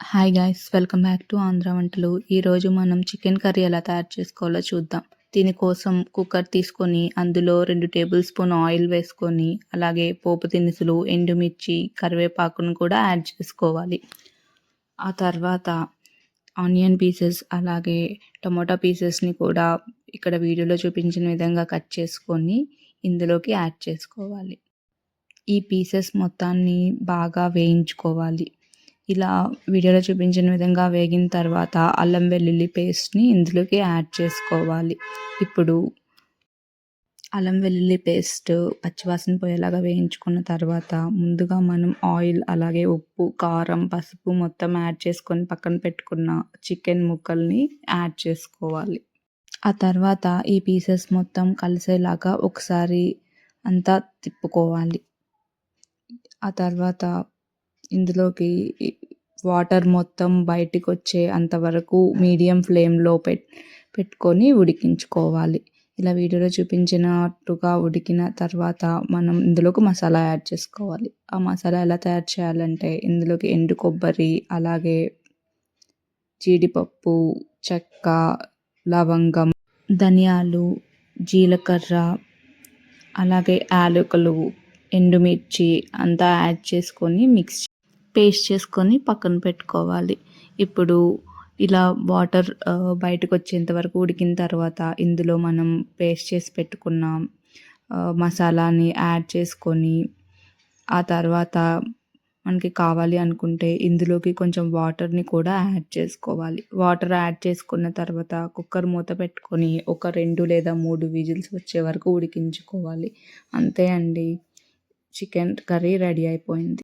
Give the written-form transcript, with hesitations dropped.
Hi guys, welcome back to Andhra వంటలు. ఈరోజు మనం చికెన్ కర్రీ ఎలా తయారు చేసుకోవాలో చూద్దాం. దీనికోసం కుక్కర్ తీసుకొని అందులో 2 టేబుల్ స్పూన్ ఆయిల్ వేసుకొని, అలాగే పోపు దినుసులు, ఎండుమిర్చి, కరివేపాకును కూడా యాడ్ చేసుకోవాలి. ఆ తర్వాత ఆనియన్ పీసెస్ అలాగే టమోటా పీసెస్ని కూడా ఇక్కడ వీడియోలో చూపించిన విధంగా కట్ చేసుకొని ఇందులోకి యాడ్ చేసుకోవాలి. ఈ పీసెస్ మొత్తాన్ని బాగా వేయించుకోవాలి. ఇలా వీడియోలో చూపించిన విధంగా వేగిన తర్వాత అల్లం వెల్లుల్లి పేస్ట్ని ఇందులోకి యాడ్ చేసుకోవాలి. ఇప్పుడు అల్లం వెల్లుల్లి పేస్ట్ పచ్చివాసన పోయేలాగా వేయించుకున్న తర్వాత ముందుగా మనం ఆయిల్, అలాగే ఉప్పు, కారం, పసుపు మొత్తం యాడ్ చేసుకొని పక్కన పెట్టుకున్న చికెన్ ముక్కల్ని యాడ్ చేసుకోవాలి. ఆ తర్వాత ఈ పీసెస్ మొత్తం కలిసేలాగా ఒకసారి అంతా తిప్పుకోవాలి. ఆ తర్వాత ఇందులోకి వాటర్ మొత్తం బయటికి వచ్చే అంతవరకు మీడియం ఫ్లేమ్లో పెట్టుకొని ఉడికించుకోవాలి. ఇలా వీడియోలో చూపించినట్టుగా ఉడికిన తర్వాత మనం ఇందులోకి మసాలా యాడ్ చేసుకోవాలి. ఆ మసాలా ఎలా తయారు చేయాలంటే ఇందులోకి ఎండు కొబ్బరి, అలాగే జీడిపప్పు, చెక్క, లవంగం, ధనియాలు, జీలకర్ర, అలాగే యాలకులు, ఎండుమిర్చి అంతా యాడ్ చేసుకొని పేస్ట్ చేసుకొని పక్కన పెట్టుకోవాలి. ఇప్పుడు ఇలా వాటర్ బయటకు వచ్చేంత వరకు ఉడికిన తర్వాత ఇందులో మనం పేస్ట్ చేసి పెట్టుకున్న మసాలాని యాడ్ చేసుకొని, ఆ తర్వాత మనకి కావాలి అనుకుంటే ఇందులోకి కొంచెం వాటర్ని కూడా యాడ్ చేసుకోవాలి. వాటర్ యాడ్ చేసుకున్న తర్వాత కుక్కర్ మూత పెట్టుకొని ఒక 2 లేదా 3 విజిల్స్ వచ్చే వరకు ఉడికించుకోవాలి. అంతే అండి, చికెన్ కర్రీ రెడీ అయిపోయింది.